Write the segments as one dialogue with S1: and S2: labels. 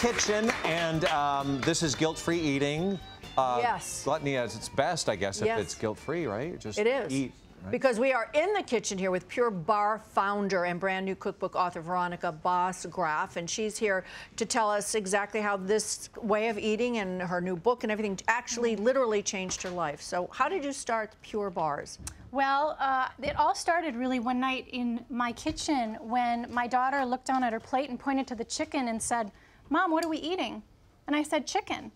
S1: kitchen, and this is guilt-free eating.
S2: Yes.
S1: Gluttony at its best, I guess,
S2: Yes.
S1: if it's guilt-free, right? Just
S2: It is.
S1: eat. Right?
S2: Because we are in the kitchen here with Pure Bar founder and brand new cookbook author Veronica Bosgraaf, and she's here to tell us exactly how this way of eating and her new book and everything actually literally changed her life. So how did you start Pure Bars?
S3: Well, it all started really one night in my kitchen when my daughter looked down at her plate and pointed to the chicken and said, "Mom, what are we eating?" And I said, "Chicken."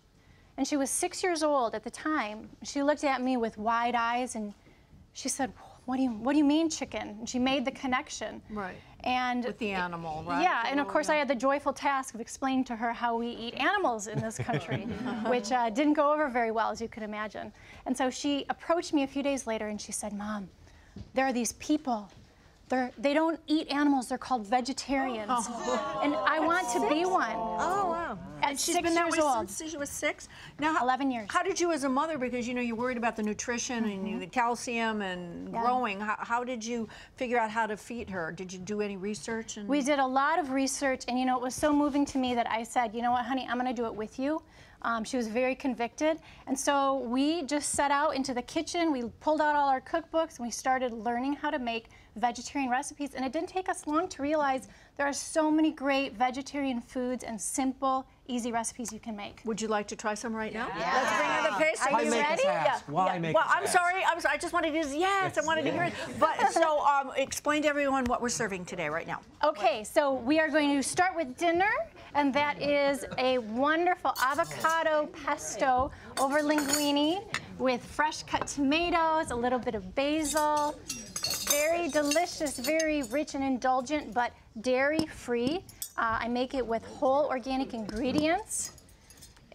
S3: And she was 6 years old at the time. She looked at me with wide eyes and she said, what do you mean chicken? And she made the connection.
S2: Right.
S3: And
S2: with the animal, right?
S3: Yeah, and of course I had the joyful task of explaining to her how we eat animals in this country, which didn't go over very well, as you could imagine. And so she approached me a few days later and she said, "Mom, there are these people. They don't eat animals, they're called vegetarians. And I want to be one."
S2: Oh, wow.
S3: At
S2: She's
S3: 6
S2: been that
S3: years
S2: way
S3: old.
S2: since she was 6? Now,
S3: 11 years.
S2: How did you as a mother, because you know you're worried about the nutrition and the calcium and growing, how did you figure out how to feed her? Did you do any research?
S3: We did a lot of research, and you know, it was so moving to me that I said, "You know what, honey, I'm gonna do it with you." She was very convicted, and so we just set out into the kitchen, we pulled out all our cookbooks, and we started learning how to make vegetarian recipes, and it didn't take us long to realize there are so many great vegetarian foods and simple, easy recipes you can make.
S2: Would you like to try some right now?
S3: Yeah.
S2: Let's bring her the paste.
S3: Are you ready?
S1: Why make
S2: Well,
S1: us
S2: I'm
S1: ask?
S2: sorry. I just wanted to yes, I wanted to hear it. But so explain to everyone what we're serving today right now.
S3: Okay, so we are going to start with dinner, and that is a wonderful avocado pesto over linguine with fresh cut tomatoes, a little bit of basil. Very delicious, very rich and indulgent, but dairy-free. I make it with whole organic ingredients.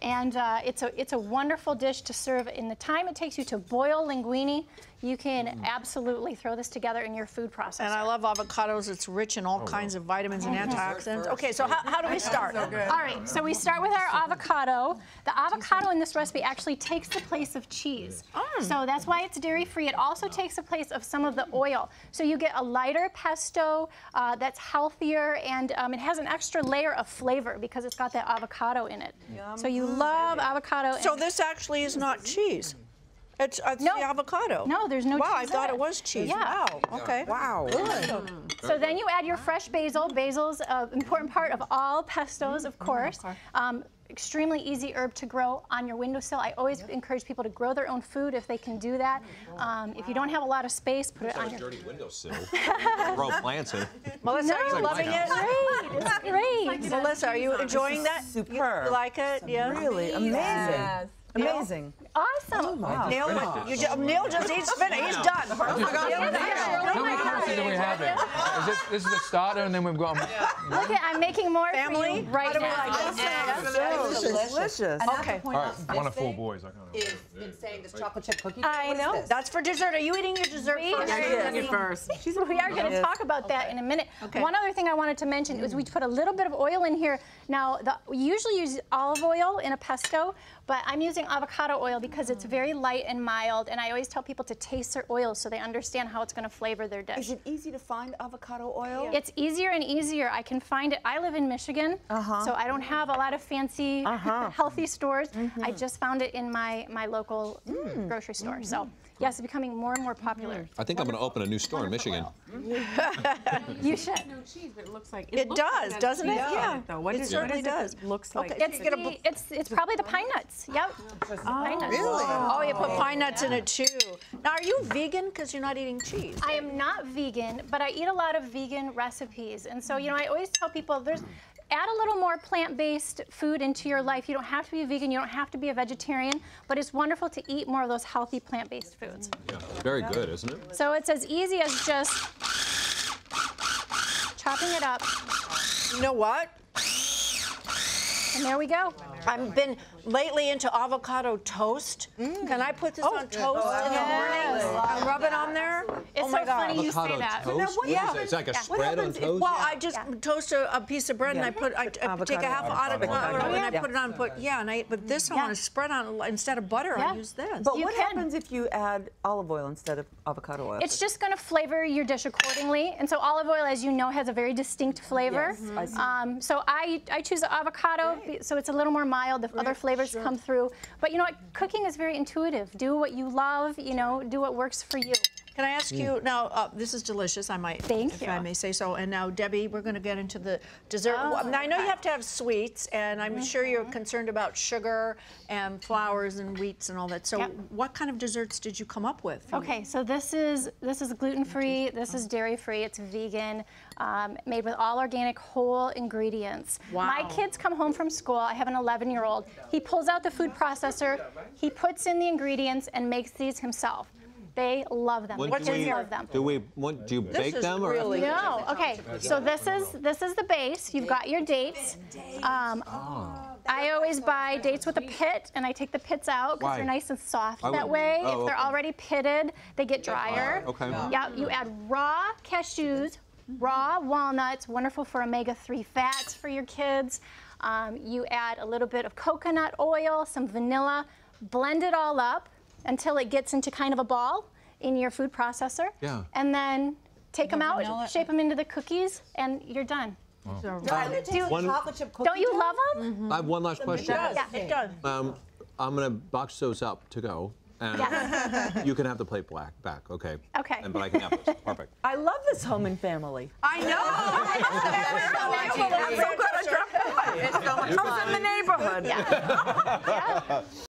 S3: And it's a wonderful dish to serve. In the time it takes you to boil linguine, you can absolutely throw this together in your food processor.
S2: And I love avocados. It's rich in all kinds of vitamins and antioxidants. Okay, so how do we start?
S3: All right, so we start with our avocado. The avocado in this recipe actually takes the place of cheese. So that's why it's dairy-free. It also takes the place of some of the oil. So you get a lighter pesto that's healthier, and it has an extra layer of flavor because it's got that avocado in it. So you love avocado.
S2: So this actually is not cheese. It's
S3: No.
S2: the avocado.
S3: No, there's no cheese.
S2: Wow, I
S3: in
S2: thought it was cheese.
S3: Yeah.
S2: Wow. Okay.
S4: Wow.
S3: So then you add your fresh basil. Basil's an important part of all pestos, of course. Extremely easy herb to grow on your windowsill. I always encourage people to grow their own food if they can do that. If you don't have a lot of space, put it on your
S1: dirty windowsill. Grow plants in.
S2: Melissa, are you loving it?
S3: Great, it's great.
S2: Melissa, are you enjoying that?
S4: Superb.
S2: You like it? Yeah.
S4: Really amazing.
S5: Yes.
S4: Amazing.
S3: Awesome.
S2: Neil, Neil just eats spinach. He's done.
S6: How many courses are we having? This is the starter, and then we've got.
S3: Look at, I'm making more
S2: Family?
S3: for you right
S2: How do we
S3: now.
S2: like it?
S4: Delicious.
S2: Okay.
S6: All right, one of 4 boys. I can't.
S5: You've been saying this chocolate chip cookie.
S3: I know.
S2: That's for dessert. Are you eating your dessert first?
S3: We are going to talk about that in a minute.
S2: Okay.
S3: One other thing I wanted to mention is we put a little bit of oil in here. Now, we usually use olive oil in a pesto, but I'm using avocado oil because it's very light and mild, and I always tell people to taste their oil so they understand how it's going to flavor their dish.
S4: Is it easy to find avocado oil?
S3: It's easier and easier. I can find it. I live in Michigan, so I don't have a lot of fancy, healthy stores. I just found it in my local grocery store. So, yes, it's becoming more and more popular.
S1: I think I'm going to open a new store in Michigan.
S3: You should.
S5: No cheese, but it looks like
S2: It does, doesn't it? Yeah.
S5: It
S2: certainly does.
S5: looks like.
S3: It's probably the pine nuts. Yep. Pine nuts.
S4: Really?
S2: Oh, you put pine nuts in it too. Now, are you vegan? Because you're not eating cheese.
S3: I am not vegan, but I eat a lot of vegan recipes. And so, you know, I always tell people add a little more plant-based food into your life. You don't have to be a vegan, you don't have to be a vegetarian, but it's wonderful to eat more of those healthy plant-based foods.
S1: Yeah, very good, isn't it?
S3: So it's as easy as just chopping it up.
S2: You know what?
S3: And there we go.
S2: I've been lately into avocado toast. Can I put this on toast in the morning and rub it on there?
S3: It's so funny you say
S7: Avocado
S3: that.
S7: toast?
S4: Now, what
S7: What is
S4: happens-
S7: it? It's like a
S3: Yeah.
S7: spread on
S4: happens if-
S7: toast?
S2: Well, I just toast a piece of bread and I put I take a
S4: Avocado.
S2: half avocado and I
S4: Yeah.
S2: put it on. But this I want to spread on instead of butter.
S3: Yeah.
S2: I use this.
S4: But
S3: You
S4: what
S3: can.
S4: happens if you add olive oil instead of avocado oil?
S3: It's just going to flavor your dish accordingly. And so olive oil, as you know, has a very distinct flavor.
S4: Yes, I see.
S3: So I choose the avocado, so it's a little more mild. The other flavors come through. But you know what? Cooking is very intuitive. Do what you love. You know, do what works for you.
S2: Can I ask you now? This is delicious.
S3: Thank
S2: if
S3: you.
S2: I may say so. And now, Debbie, we're going to get into the dessert.
S3: Oh,
S2: Now, I know you have to have sweets, and I'm sure you're concerned about sugar and flours and wheats and all that. So,
S3: Yep.
S2: what kind of desserts did you come up with?
S3: Okay, so this is gluten-free. This is dairy-free. It's vegan, made with all organic, whole ingredients.
S2: Wow.
S3: My kids come home from school. I have an 11-year-old. He pulls out the food processor. He puts in the ingredients and makes these himself. They love them.
S7: When
S3: The
S7: do
S3: kids
S7: we-
S3: love them.
S7: Do you bake
S2: is
S7: them or?
S2: really-
S3: No, okay. So this is the base. You've got your dates. I always buy dates with a pit, and I take the pits out because
S7: Why?
S3: they're nice and soft
S7: I
S3: that
S7: would-
S3: way.
S7: oh,
S3: If they're
S7: okay.
S3: already pitted, they get drier.
S7: Okay.
S3: Yeah, you add raw cashews, raw walnuts, wonderful for omega-3 fats for your kids. You add a little bit of coconut oil, some vanilla, blend it all up until it gets into kind of a ball in your food processor.
S7: Yeah.
S3: And then take them out, shape them into the cookies, and you're done.
S4: Do I taste chocolate chip cookie
S3: Don't you
S4: dough?
S3: love them?
S7: I have one last question.
S3: Yeah.
S2: It does.
S7: I'm gonna box those up to go, and you can have the plate back, okay?
S3: Okay.
S7: But I can have those. Perfect.
S4: I love this home and family.
S2: I know.
S4: I'm so glad I dropped by. I was in the neighborhood.
S3: Yeah.